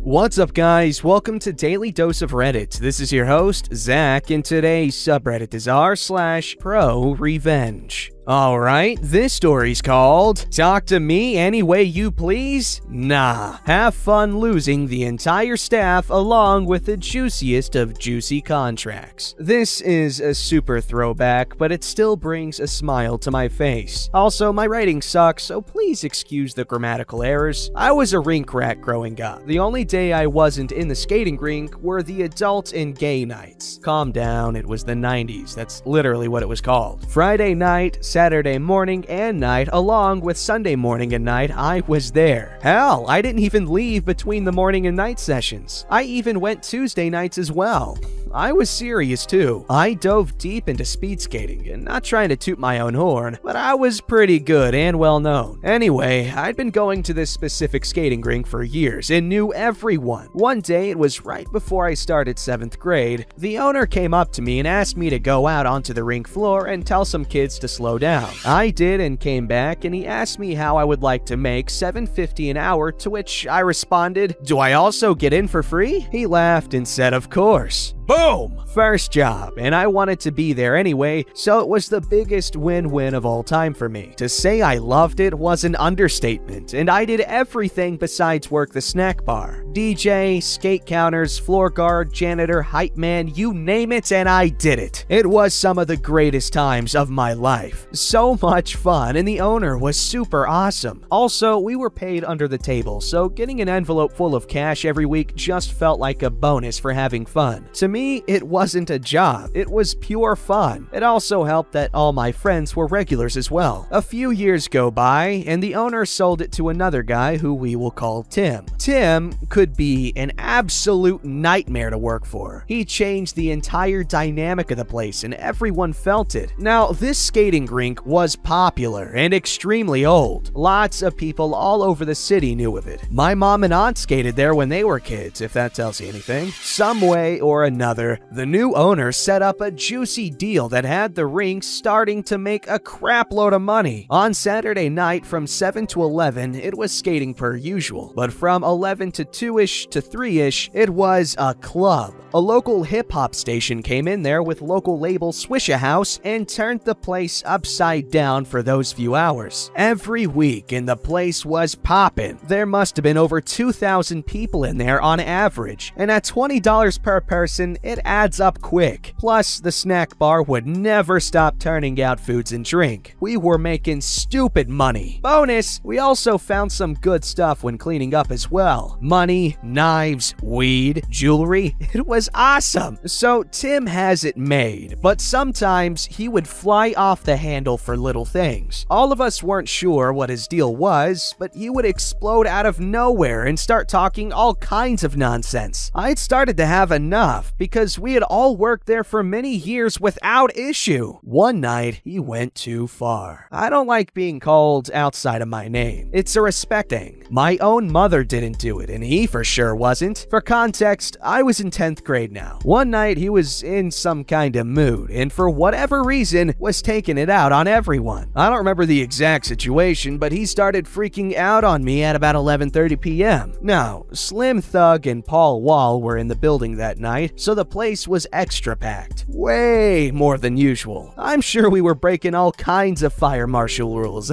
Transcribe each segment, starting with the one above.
What's up, guys? Welcome to Daily Dose of Reddit. This is your host, Zach, and today's subreddit is r/ProRevenge. Alright, this story's called Talk to Me Any Way You Please? Nah. Have fun losing the entire staff along with the juiciest of juicy contracts. This is a super throwback, but it still brings a smile to my face. Also, my writing sucks, so please excuse the grammatical errors. I was a rink rat growing up. The only day I wasn't in the skating rink were the adult and gay nights. Calm down, it was the 90s. That's literally what it was called. Friday night, Saturday morning and night, along with Sunday morning and night, I was there. Hell, I didn't even leave between the morning and night sessions. I even went Tuesday nights as well. I was serious too. I dove deep into speed skating, and not trying to toot my own horn, but I was pretty good and well known. Anyway, I'd been going to this specific skating rink for years and knew everyone. One day, it was right before I started 7th grade, the owner came up to me and asked me to go out onto the rink floor and tell some kids to slow down. I did and came back, and he asked me how I would like to make $7.50 an hour, to which I responded, "Do I also get in for free?" He laughed and said, "Of course." Boom! First job, and I wanted to be there anyway, so it was the biggest win-win of all time for me. To say I loved it was an understatement, and I did everything besides work the snack bar. DJ, skate counters, floor guard, janitor, hype man, you name it, and I did it. It was some of the greatest times of my life. So much fun, and the owner was super awesome. Also, we were paid under the table, so getting an envelope full of cash every week just felt like a bonus for having fun. To me, it wasn't a job, it was pure fun. It also helped that all my friends were regulars as well. A few years go by, and the owner sold it to another guy who we will call Tim. Tim could be an absolute nightmare to work for. He changed the entire dynamic of the place, and everyone felt it. Now, this skating rink was popular and extremely old. Lots of people all over the city knew of it. My mom and aunt skated there when they were kids, if that tells you anything. Some way or another, the new owner set up a juicy deal that had the rink starting to make a crap load of money. On Saturday night from 7 to 11, it was skating per usual, but from 11 to 2-ish to 3-ish, it was a club. A local hip-hop station came in there with local label Swisha House and turned the place upside down for those few hours. Every week, and the place was poppin'. There must have been over 2,000 people in there on average, and at $20 per person, it adds up quick. Plus, the snack bar would never stop turning out foods and drink. We were making stupid money. Bonus, we also found some good stuff when cleaning up as well. Money, knives, weed, jewelry. It was awesome. So Tim has it made, but sometimes he would fly off the handle for little things. All of us weren't sure what his deal was, but he would explode out of nowhere and start talking all kinds of nonsense. I'd started to have enough because we had all worked there for many years without issue. One night, he went too far. I don't like being called outside of my name. It's a respect thing. My own mother didn't do it, and he for sure wasn't. For context, I was in 10th grade now. One night, he was in some kind of mood, and for whatever reason, was taking it out on everyone. I don't remember the exact situation, but he started freaking out on me at about 11:30 p.m. Now, Slim Thug and Paul Wall were in the building that night, so the place was extra packed. Way more than usual. I'm sure we were breaking all kinds of fire marshal rules.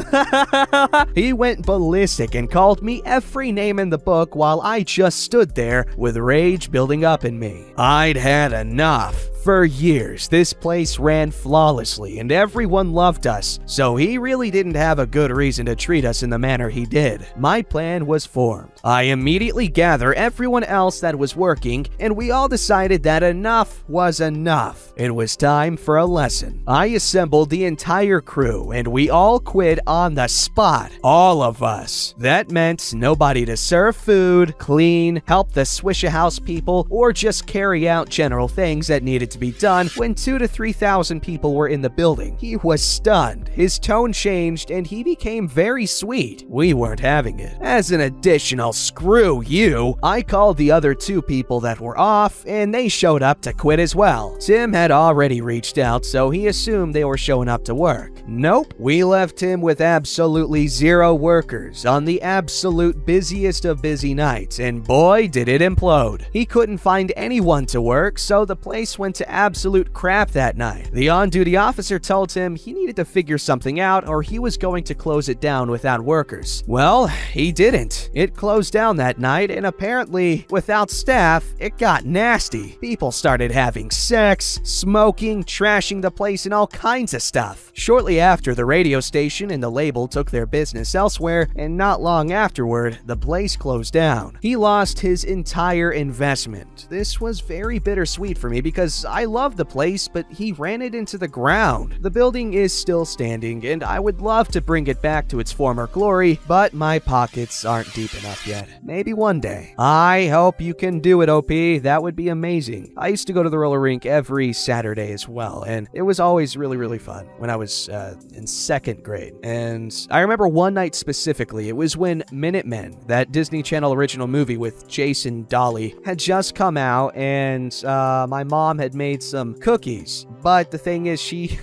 He went ballistic and called me every name in the book while I just stood there with rage building up in me. I'd had enough. For years, this place ran flawlessly and everyone loved us, so he really didn't have a good reason to treat us in the manner he did. My plan was formed. I immediately gathered everyone else that was working, and we all decided that enough was enough. It was time for a lesson. I assembled the entire crew, and we all quit on the spot. All of us. That meant nobody to serve food, clean, help the Swisha House people, or just carry out general things that needed to be done when 2,000 to 3,000 people were in the building. He was stunned. His tone changed and he became very sweet. We weren't having it. As an additional screw you, I called the other 2 people that were off and they showed up to quit as well. Tim had already reached out, so he assumed they were showing up to work. Nope, we left him with absolutely 0 workers on the absolute busiest of busy nights, and boy did it implode. He couldn't find anyone to work, so the place went to absolute crap that night. The on-duty officer told him he needed to figure something out or he was going to close it down without workers. Well, he didn't. It closed down that night, and apparently, without staff, it got nasty. People started having sex, smoking, trashing the place, and all kinds of stuff. Shortly after, the radio station and the label took their business elsewhere, and not long afterward, the place closed down. He lost his entire investment. This was very bittersweet for me because I love the place, but he ran it into the ground. The building is still standing, and I would love to bring it back to its former glory, but my pockets aren't deep enough yet. Maybe one day. I hope you can do it, OP. That would be amazing. I used to go to the roller rink every Saturday as well, and it was always really fun when I was in 2nd grade. And I remember one night specifically, it was when Minutemen, that Disney Channel original movie with Jason Dolly, had just come out, and my mom had made some cookies. But the thing is, she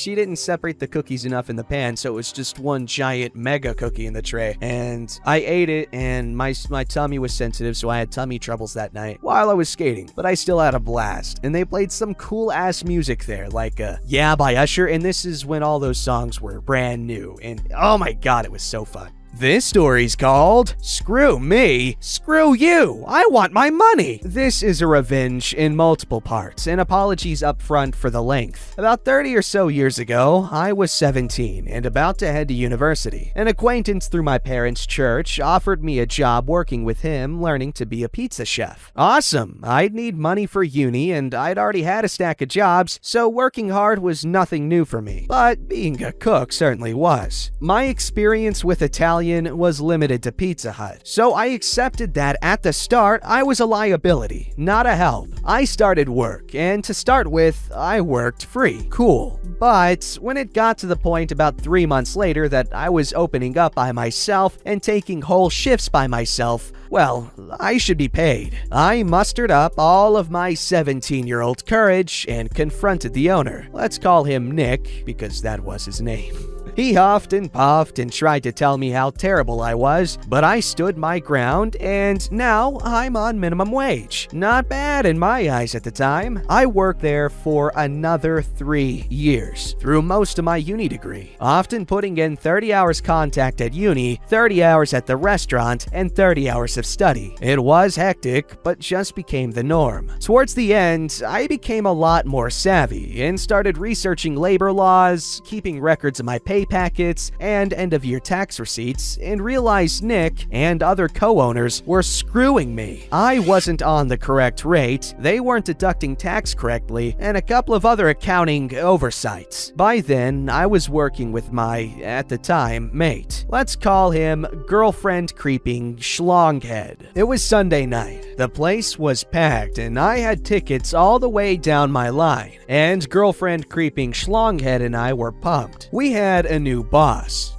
didn't separate the cookies enough in the pan, so it was just one giant mega cookie in the tray. And I ate it, and my tummy was sensitive, so I had tummy troubles that night while I was skating. But I still had a blast. And they played some cool-ass music there, like Yeah by Usher, and this is when all those songs were brand new. And oh my god, it was so fun. This story's called Screw Me, Screw You, I Want My Money. This is a revenge in multiple parts, and apologies up front for the length. About 30 or so years ago, I was 17 and about to head to university. An acquaintance through my parents' church offered me a job working with him, learning to be a pizza chef. Awesome, I'd need money for uni and I'd already had a stack of jobs, so working hard was nothing new for me. But being a cook certainly was. My experience with Italian was limited to Pizza Hut, so I accepted that at the start I was a liability, not a help. I started work, and to start with, I worked free. Cool. But when it got to the point about 3 months later that I was opening up by myself and taking whole shifts by myself, well, I should be paid. I mustered up all of my 17-year-old courage and confronted the owner. Let's call him Nick, because that was his name. He huffed and puffed and tried to tell me how terrible I was, but I stood my ground, and now I'm on minimum wage. Not bad in my eyes at the time. I worked there for another 3 years, through most of my uni degree, often putting in 30 hours contact at uni, 30 hours at the restaurant, and 30 hours of study. It was hectic, but just became the norm. Towards the end, I became a lot more savvy and started researching labor laws, keeping records of my pay packets, and end-of-year tax receipts, and realized Nick and other co-owners were screwing me. I wasn't on the correct rate, they weren't deducting tax correctly, and a couple of other accounting oversights. By then, I was working with my, at the time, mate. Let's call him girlfriend-creeping schlonghead. It was Sunday night. The place was packed, and I had tickets all the way down my line, and girlfriend-creeping schlonghead and I were pumped. We had a new boss,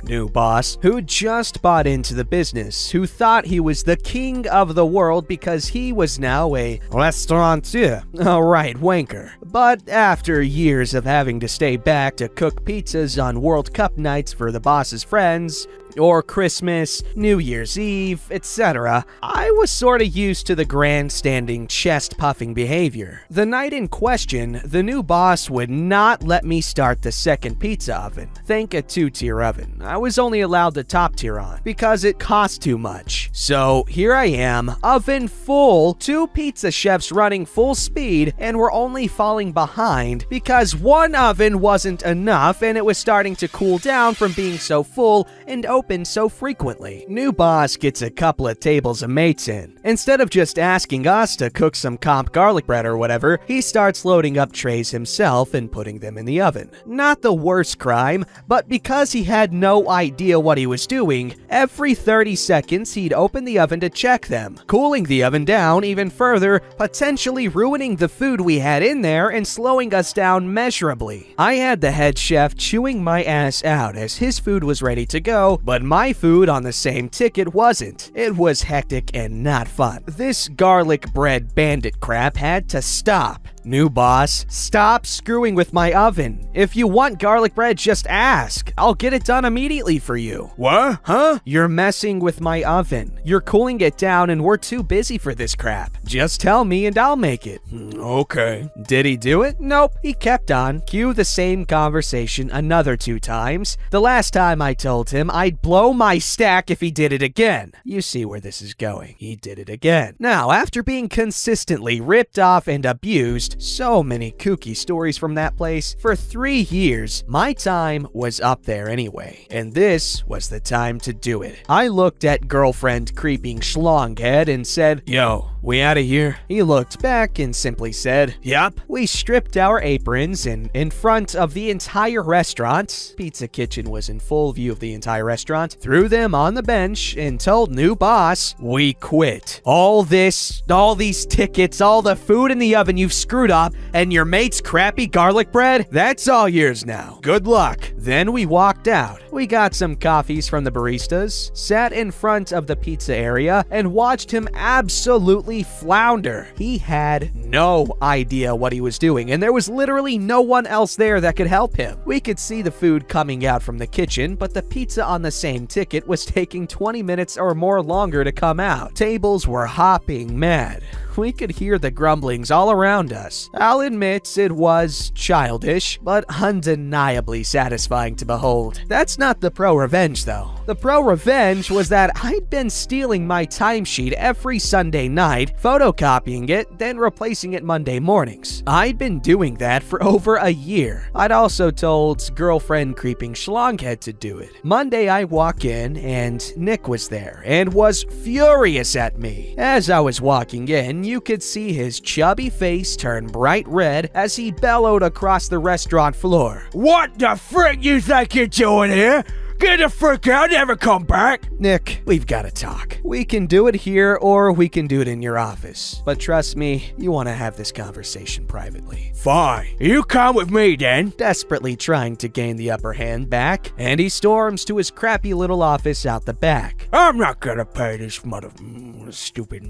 who just bought into the business, who thought he was the king of the world because he was now a restaurateur, a right wanker. But after years of having to stay back to cook pizzas on World Cup nights for the boss's friends, or Christmas, New Year's Eve, etc., I was sorta used to the grandstanding, chest-puffing behavior. The night in question, the new boss would not let me start the second pizza oven. Think a 2-tier oven. I was only allowed the top tier on, because it cost too much. So here I am, oven full, 2 pizza chefs running full speed, and we're only falling behind because one oven wasn't enough and it was starting to cool down from being so full and open so frequently. New boss gets a couple of tables of mates in. Instead of just asking us to cook some comp garlic bread or whatever, he starts loading up trays himself and putting them in the oven. Not the worst crime, but because he had no idea what he was doing, every 30 seconds he'd open the oven to check them, cooling the oven down even further, potentially ruining the food we had in there and slowing us down measurably. I had the head chef chewing my ass out as his food was ready to go, but my food on the same ticket wasn't. It was hectic and not fun. This garlic bread bandit crap had to stop. New boss, stop screwing with my oven. If you want garlic bread, just ask. I'll get it done immediately for you. What? Huh? You're messing with my oven. You're cooling it down and we're too busy for this crap. Just tell me and I'll make it. Okay. Did he do it? Nope. He kept on. Cue the same conversation another 2 times. The last time I told him I'd blow my stack if he did it again. You see where this is going. He did it again. Now, after being consistently ripped off and abused, so many kooky stories from that place, for 3 years, my time was up there anyway. And this was the time to do it. I looked at girlfriend creeping schlonghead and said, "Yo, we outta here?" He looked back and simply said, "Yup." We stripped our aprons and in front of the entire restaurant, Pizza Kitchen was in full view of the entire restaurant, threw them on the bench and told new boss, "We quit. All these tickets, all the food in the oven you've screwed up, and your mate's crappy garlic bread, that's all yours now. Good luck." Then we walked out. We got some coffees from the baristas, sat in front of the pizza area, and watched him absolutely flounder. He had no idea what he was doing, and there was literally no one else there that could help him. We could see the food coming out from the kitchen, but the pizza on the same ticket was taking 20 minutes or more longer to come out. Tables were hopping mad. We could hear the grumblings all around us. I'll admit it was childish, but undeniably satisfying to behold. That's not the ProRevenge though. The ProRevenge was that I'd been stealing my timesheet every Sunday night, photocopying it, then replacing it Monday mornings. I'd been doing that for over a year. I'd also told girlfriend creeping schlonghead to do it. Monday I walk in and Nick was there and was furious at me. As I was walking in, you could see his chubby face turn bright red as he bellowed across the restaurant floor. What the frick you think you're doing here? Get the frick out, never come back. Nick, we've got to talk. We can do it here or we can do it in your office. But trust me, you want to have this conversation privately. Fine, you come with me then. Desperately trying to gain the upper hand back, and he storms to his crappy little office out the back. I'm not gonna pay this stupid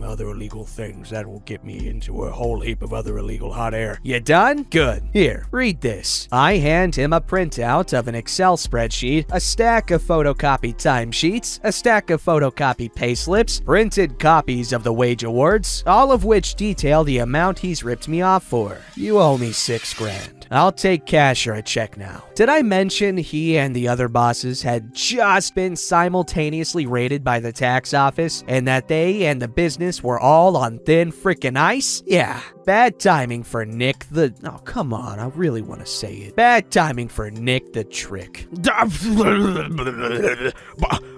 other illegal things that will get me into a whole heap of other illegal hot air. You done? Good. Here, read this. I hand him a printout of an Excel spreadsheet, a stack of photocopied timesheets, a stack of photocopied payslips, printed copies of the wage awards, all of which detail the amount he's ripped me off for. You owe me $6,000. I'll take cash or a check now. Did I mention he and the other bosses had just been simultaneously raided by the tax office and that they and the business were all on thin frickin' ice? Yeah, bad timing for Nick the... Oh, come on, I really want to say it. Bad timing for Nick the Trick.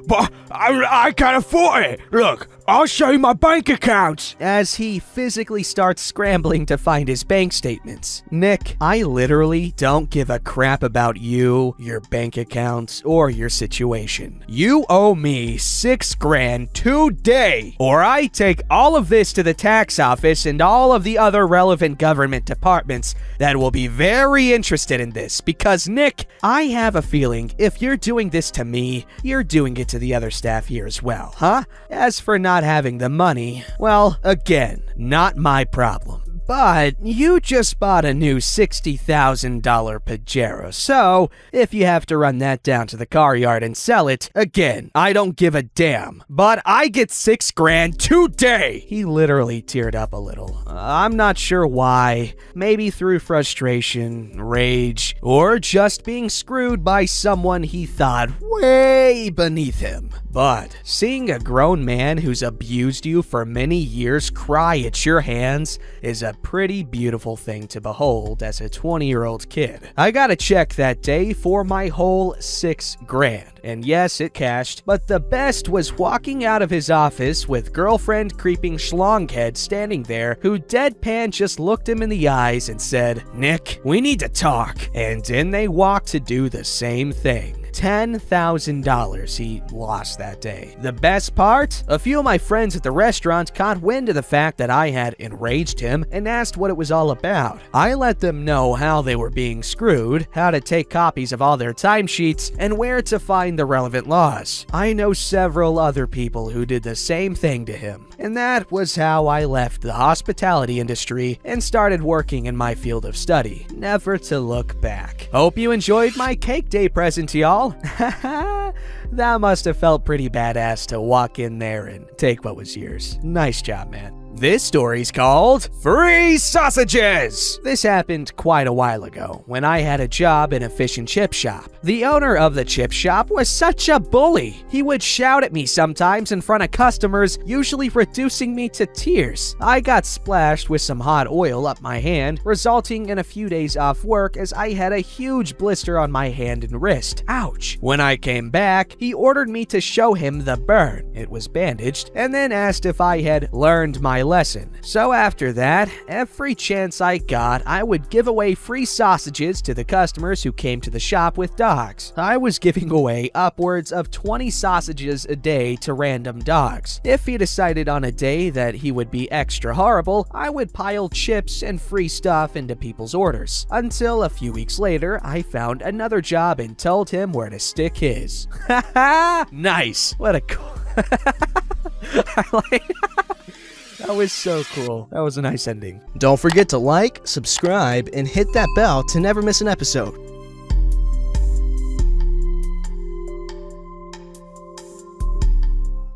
But I can't afford it. Look, I'll show you my bank accounts. As he physically starts scrambling to find his bank statements. Nick, I literally don't give a crap about you, your bank accounts, or your situation. You owe me $6,000 today, or I take all of this to the tax office and all of the other relevant government departments that will be very interested in this, because Nick, I have a feeling if you're doing this to me, you're doing it to the other staff here as well, huh? As for not having the money, well, again, not my problem. But you just bought a new $60,000 Pajero, so if you have to run that down to the car yard and sell it, again, I don't give a damn. But I get $6,000 today! He literally teared up a little. I'm not sure why. Maybe through frustration, rage, or just being screwed by someone he thought way beneath him. But seeing a grown man who's abused you for many years cry at your hands is a pretty beautiful thing to behold as a 20-year-old kid. I got a check that day for my whole $6,000. And yes, it cashed, but the best was walking out of his office with girlfriend creeping schlonghead standing there who deadpan just looked him in the eyes and said, "Nick, we need to talk." And in they walked to do the same thing. $10,000 he lost that day. The best part? A few of my friends at the restaurant caught wind of the fact that I had enraged him and asked what it was all about. I let them know how they were being screwed, how to take copies of all their timesheets, and where to find the relevant laws. I know several other people who did the same thing to him. And that was how I left the hospitality industry and started working in my field of study, never to look back. Hope you enjoyed my cake day present, y'all. That must have felt pretty badass to walk in there and take what was yours. Nice job, man. This story's called Free Sausages! This happened quite a while ago when I had a job in a fish and chip shop. The owner of the chip shop was such a bully. He would shout at me sometimes in front of customers, usually reducing me to tears. I got splashed with some hot oil up my hand, resulting in a few days off work as I had a huge blister on my hand and wrist. Ouch. When I came back, he ordered me to show him the burn. It was bandaged, and then asked if I had learned my lesson. So after that, every chance I got, I would give away free sausages to the customers who came to the shop with dogs. I was giving away upwards of 20 sausages a day to random dogs. If he decided on a day that he would be extra horrible, I would pile chips and free stuff into people's orders. Until a few weeks later, I found another job and told him where to stick his. Haha! Nice! What a cool... I like... That was so cool. That was a nice ending. Don't forget to like, subscribe, and hit that bell to never miss an episode.